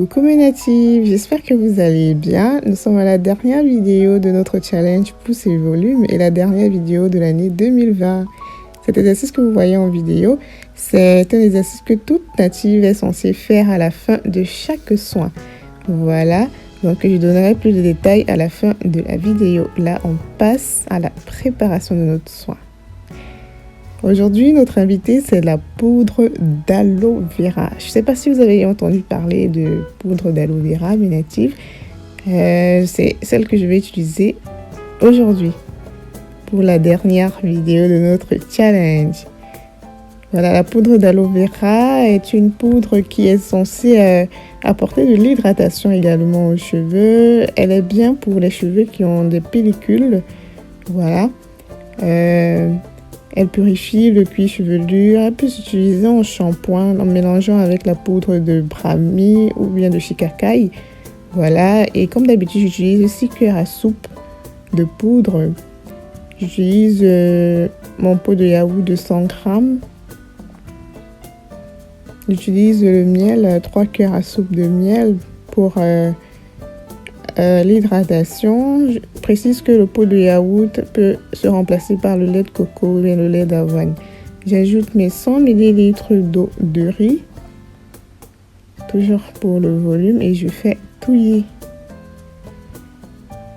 Coucou mes natifs, j'espère que vous allez bien. Nous sommes à la dernière vidéo de notre challenge Pouce et Volume et la dernière vidéo de l'année 2020. Cet exercice que vous voyez en vidéo, c'est un exercice que toute native est censée faire à la fin de chaque soin. Voilà, donc je donnerai plus de détails à la fin de la vidéo. Là, on passe à la préparation de notre soin. Aujourd'hui, notre invité, c'est la poudre d'aloe vera. Je ne sais pas si vous avez entendu parler de poudre d'aloe vera, mes natifs. C'est celle que je vais utiliser aujourd'hui pour la dernière vidéo de notre challenge. Voilà, la poudre d'aloe vera est une poudre qui est censée apporter de l'hydratation également aux cheveux. Elle est bien pour les cheveux qui ont des pellicules. Voilà. Elle purifie le cuir chevelu. Elle peut s'utiliser en shampoing en mélangeant avec la poudre de brahmi ou bien de shikakai. Voilà. Et comme d'habitude, j'utilise 6 cuillères à soupe de poudre. J'utilise mon pot de yaourt de 100 grammes. J'utilise le miel, 3 cuillères à soupe de miel pour l'hydratation. Je précise que le pot de yaourt peut se remplacer par le lait de coco ou bien le lait d'avoine. J'ajoute mes 100 ml d'eau de riz, toujours pour le volume, et je fais touiller.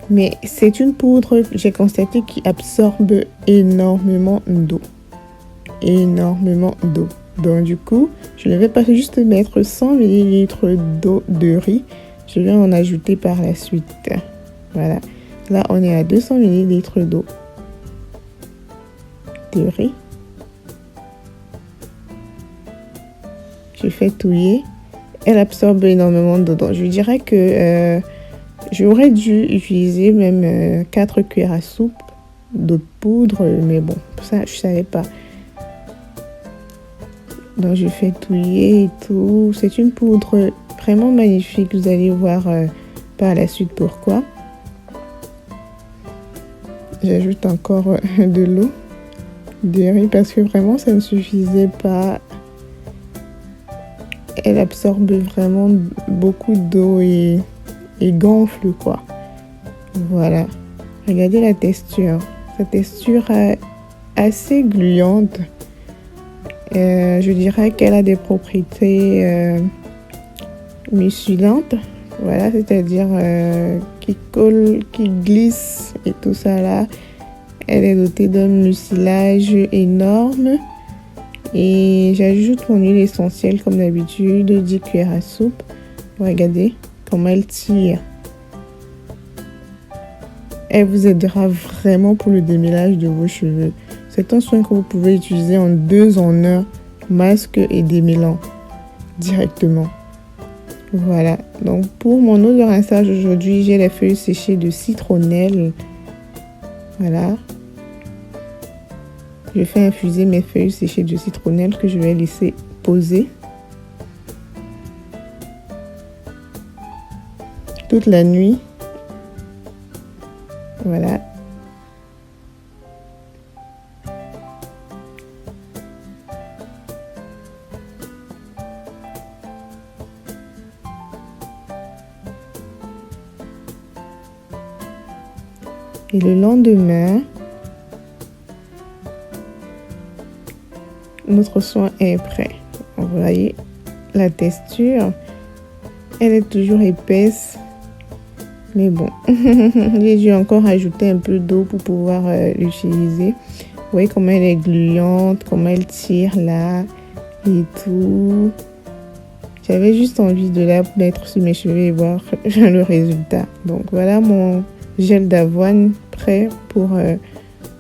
Mais c'est une poudre, j'ai constaté, qui absorbe énormément d'eau. Énormément d'eau. Donc du coup, je ne vais pas juste mettre 100 ml d'eau de riz. Je vais en ajouter par la suite. Voilà. Là, on est à 200 ml d'eau de riz. Je fais touiller. Elle absorbe énormément d'eau. Donc, je dirais que j'aurais dû utiliser même 4 cuillères à soupe d'eau de poudre. Mais bon, ça, je ne savais pas. Donc, je fais touiller et tout. C'est une poudre vraiment magnifique. Vous allez voir par la suite pourquoi. J'ajoute encore de l'eau de riz parce que vraiment ça ne suffisait pas. Elle absorbe vraiment beaucoup d'eau et gonfle quoi. Voilà. Regardez la texture. Sa texture est assez gluante. Je dirais qu'elle a des propriétés mucilantes. Voilà, c'est-à-dire qui colle, qui glisse et tout ça là. Elle est dotée d'un mucilage énorme. Et j'ajoute mon huile essentielle comme d'habitude, 10 cuillères à soupe. Regardez comment elle tire. Elle vous aidera vraiment pour le démêlage de vos cheveux. C'est un soin que vous pouvez utiliser en 2 en 1, masque et démêlant directement. Voilà, donc pour mon eau de rinçage aujourd'hui, j'ai les feuilles séchées de citronnelle. Voilà. Je fais infuser mes feuilles séchées de citronnelle que je vais laisser poser toute la nuit. Voilà. Et le lendemain, notre soin est prêt. Vous voyez la texture, elle est toujours épaisse. Mais bon, j'ai dû encore ajouter un peu d'eau pour pouvoir l'utiliser. Vous voyez comment elle est gluante, comment elle tire là et tout. J'avais juste envie de la mettre sur mes cheveux et voir le résultat. Donc voilà mon gel d'avoine prêt pour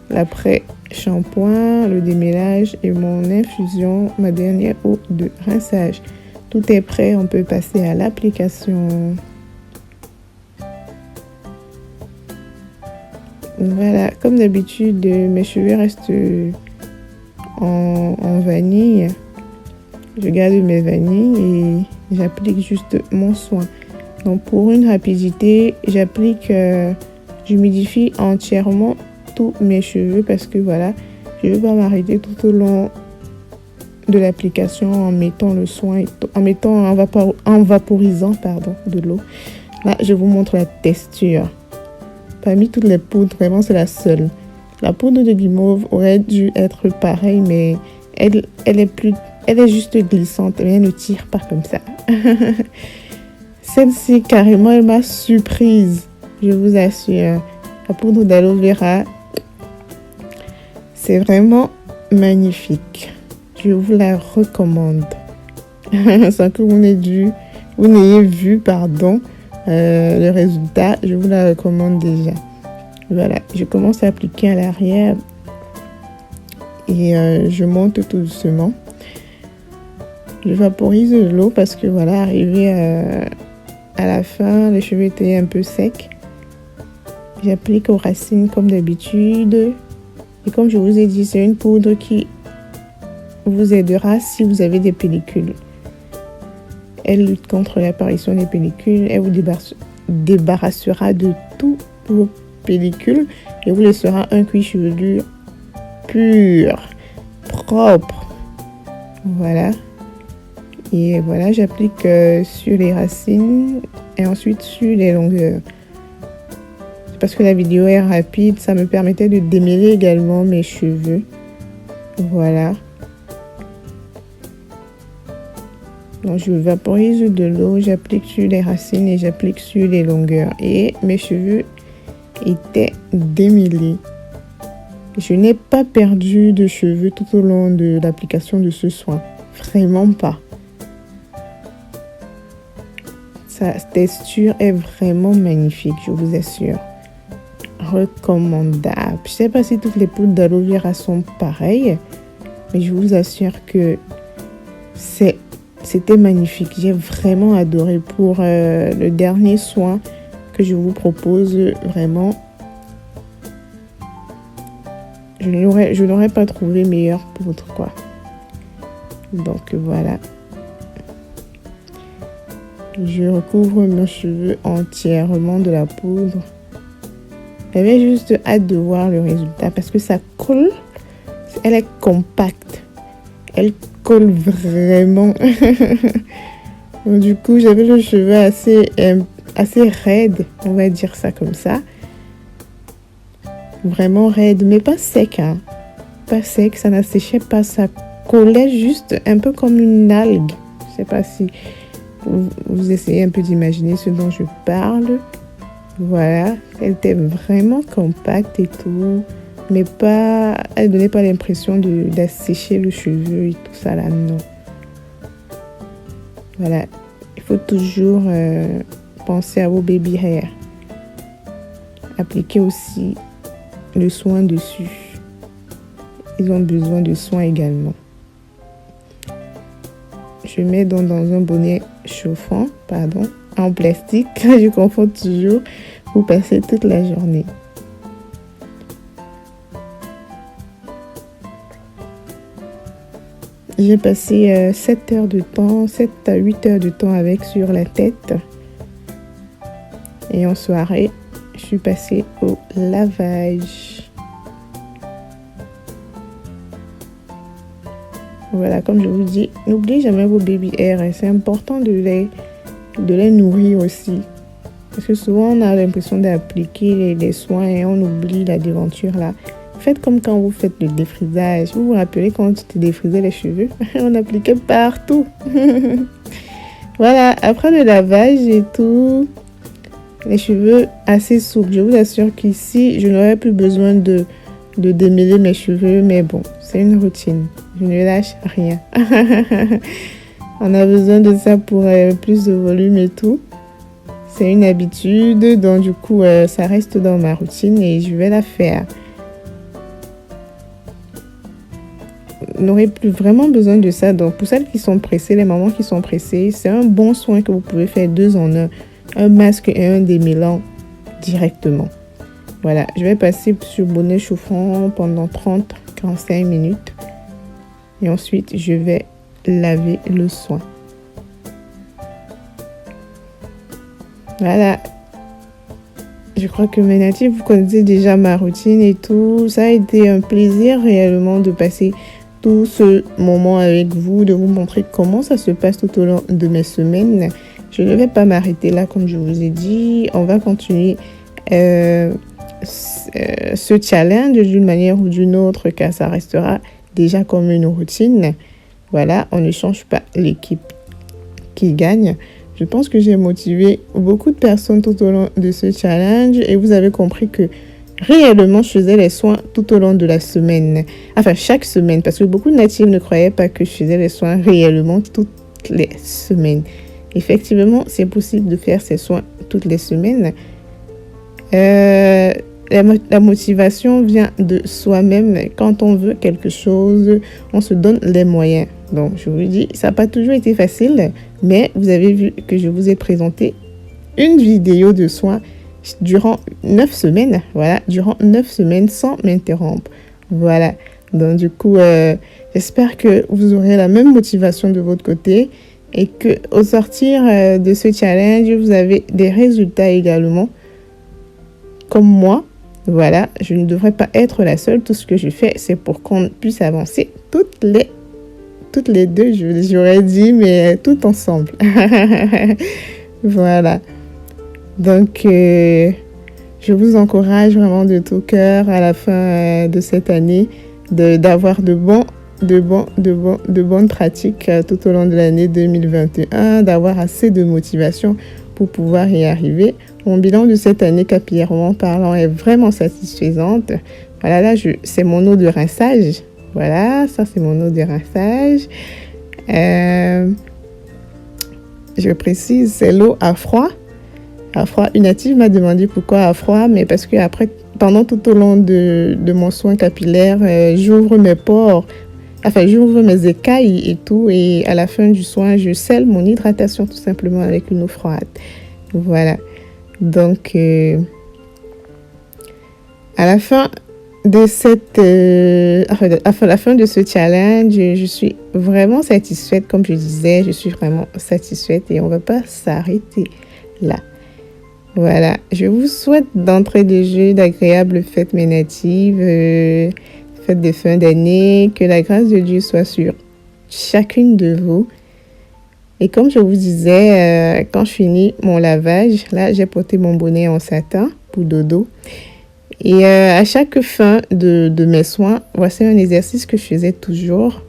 l'après-shampoing, le démêlage et mon infusion, ma dernière eau de rinçage. Tout est prêt, on peut passer à l'application. Voilà, comme d'habitude, mes cheveux restent en vanille. Je garde mes vanilles et j'applique juste mon soin. Donc pour une rapidité, j'humidifie entièrement tous mes cheveux parce que voilà, je ne vais pas m'arrêter tout au long de l'application en mettant le soin, en vaporisant de l'eau. Là, je vous montre la texture. Parmi toutes les poudres, vraiment, c'est la seule. La poudre de guimauve aurait dû être pareille, mais elle est juste glissante. Elle ne tire pas comme ça. Celle-ci, carrément, elle m'a surprise. Je vous assure. La poudre d'aloe vera, c'est vraiment magnifique. Je vous la recommande. Sans que vous n'ayez vu, le résultat, je vous la recommande déjà. Voilà, je commence à appliquer à l'arrière et je monte tout doucement. Je vaporise de l'eau parce que voilà, arrivé à la fin, les cheveux étaient un peu secs. J'applique aux racines comme d'habitude. Et comme je vous ai dit, c'est une poudre qui vous aidera si vous avez des pellicules. Elle lutte contre l'apparition des pellicules. Elle vous débarrassera de tous vos pellicules et vous laissera un cuir chevelu pur, propre. Voilà. Et voilà, j'applique sur les racines et ensuite sur les longueurs. Parce que la vidéo est rapide, ça me permettait de démêler également mes cheveux. Voilà. Donc je vaporise de l'eau, j'applique sur les racines et j'applique sur les longueurs. Et mes cheveux étaient démêlés. Je n'ai pas perdu de cheveux tout au long de l'application de ce soin. Vraiment pas. Sa texture est vraiment magnifique, je vous assure. Recommandable. Je ne sais pas si toutes les poudres d'aloe vera sont pareilles, mais je vous assure que c'était magnifique. J'ai vraiment adoré. Pour le dernier soin que je vous propose, vraiment, je n'aurais pas trouvé meilleure poudre, quoi. Donc voilà. Je recouvre mes cheveux entièrement de la poudre. J'avais juste hâte de voir le résultat parce que ça colle. Elle est compacte. Elle colle vraiment. Donc, du coup, j'avais le cheveu assez raide, on va dire ça comme ça. Vraiment raide, mais pas sec. Hein. Pas sec, ça n'asséchait pas. Ça collait juste un peu comme une algue. Je ne sais pas si vous essayez un peu d'imaginer ce dont je parle. Voilà, elle était vraiment compacte et tout, mais elle donnait pas l'impression d'assécher le cheveu et tout ça là, non. Voilà, il faut toujours penser à vos baby hair. Appliquez aussi le soin dessus. Ils ont besoin de soin également. Je mets donc dans un bonnet chauffant, en plastique, je confonds toujours, pour passer toute la journée. J'ai passé 7 à 8 heures de temps avec sur la tête. Et en soirée, je suis passée au lavage. Voilà, comme je vous dis, n'oubliez jamais vos baby hair. C'est important de les nourrir aussi. Parce que souvent, on a l'impression d'appliquer les soins et on oublie la déventure là. Faites comme quand vous faites le défrisage. Vous vous rappelez quand tu te défrisais les cheveux? On appliquait partout. Voilà, après le lavage et tout, les cheveux assez souples. Je vous assure qu'ici, je n'aurais plus besoin de démêler mes cheveux. Mais bon, c'est une routine. Je ne lâche rien. On a besoin de ça pour plus de volume et tout. C'est une habitude, donc du coup, ça reste dans ma routine et je vais la faire. On n'aurait plus vraiment besoin de ça. Donc, pour celles qui sont pressées, les mamans qui sont pressées, c'est un bon soin que vous pouvez faire 2 en 1. Un masque et un démêlant directement. Voilà, je vais passer sur bonnet chauffant pendant 30-45 minutes. Et ensuite, je vais laver le soin. Voilà. Je crois que mes natifs, vous connaissez déjà ma routine et tout. Ça a été un plaisir réellement de passer tout ce moment avec vous, de vous montrer comment ça se passe tout au long de mes semaines. Je ne vais pas m'arrêter là, comme je vous ai dit. On va continuer ce challenge d'une manière ou d'une autre, car ça restera déjà comme une routine. Voilà, on ne change pas l'équipe qui gagne. Je pense que j'ai motivé beaucoup de personnes tout au long de ce challenge et vous avez compris que réellement, je faisais les soins tout au long de la semaine. Enfin, chaque semaine, parce que beaucoup de natifs ne croyaient pas que je faisais les soins réellement toutes les semaines. Effectivement, c'est possible de faire ces soins toutes les semaines. La motivation vient de soi-même. Quand on veut quelque chose, on se donne les moyens. Donc, je vous dis, ça n'a pas toujours été facile, mais vous avez vu que je vous ai présenté une vidéo de soins durant 9 semaines. Voilà, durant 9 semaines sans m'interrompre. Voilà. Donc, du coup, j'espère que vous aurez la même motivation de votre côté et que au sortir de ce challenge, vous avez des résultats également. Comme moi, voilà, je ne devrais pas être la seule. Tout ce que je fais, c'est pour qu'on puisse avancer toutes les deux, j'aurais dit, mais tout ensemble. Voilà. Donc, je vous encourage vraiment de tout cœur à la fin de cette année d'avoir de bonnes pratiques tout au long de l'année 2021, d'avoir assez de motivation pour pouvoir y arriver. Mon bilan de cette année, capillairement parlant, est vraiment satisfaisante. Voilà, là, c'est mon eau de rinçage. Voilà, ça, c'est mon eau de rinçage. Je précise, c'est l'eau à froid. À froid, une native m'a demandé pourquoi à froid, mais parce que après, pendant tout au long de mon soin capillaire, j'ouvre mes pores. Enfin, j'ouvre mes écailles et tout. Et à la fin du soin, je scelle mon hydratation tout simplement avec une eau froide. Voilà. Donc, à la fin de la fin de ce challenge, je suis vraiment satisfaite. Comme je disais, je suis vraiment satisfaite et on ne va pas s'arrêter là. Voilà. Je vous souhaite d'entrée de jeu d'agréables fêtes mes natives, fêtes de fin d'année. Que la grâce de Dieu soit sur chacune de vous. Et comme je vous disais, quand je finis mon lavage, là, j'ai porté mon bonnet en satin pour dodo. Et à chaque fin de mes soins, voici un exercice que je faisais toujours,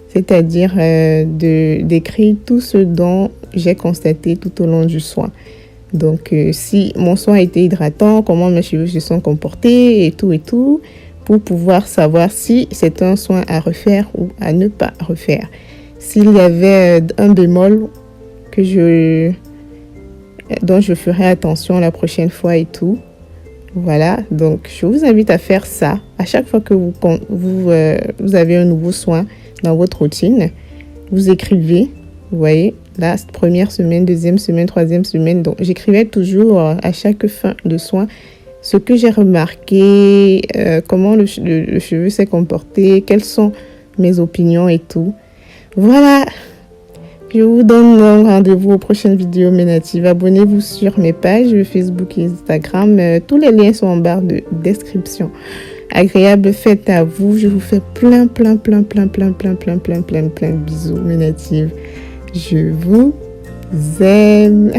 c'est-à-dire d'écrire tout ce dont j'ai constaté tout au long du soin. Donc, si mon soin a été hydratant, comment mes cheveux se sont comportés et tout, pour pouvoir savoir si c'est un soin à refaire ou à ne pas refaire. S'il y avait un bémol dont je ferai attention la prochaine fois et tout. Voilà, donc je vous invite à faire ça. À chaque fois que vous avez un nouveau soin dans votre routine, vous écrivez, vous voyez, là, première semaine, deuxième semaine, troisième semaine. Donc, j'écrivais toujours à chaque fin de soin ce que j'ai remarqué, comment le cheveu s'est comporté, quelles sont mes opinions et tout. Voilà, je vous donne rendez-vous aux prochaines vidéos mes natives. Abonnez-vous sur mes pages Facebook et Instagram. Tous les liens sont en barre de description. Agréable fête à vous. Je vous fais plein de bisous mes natives. Je vous aime.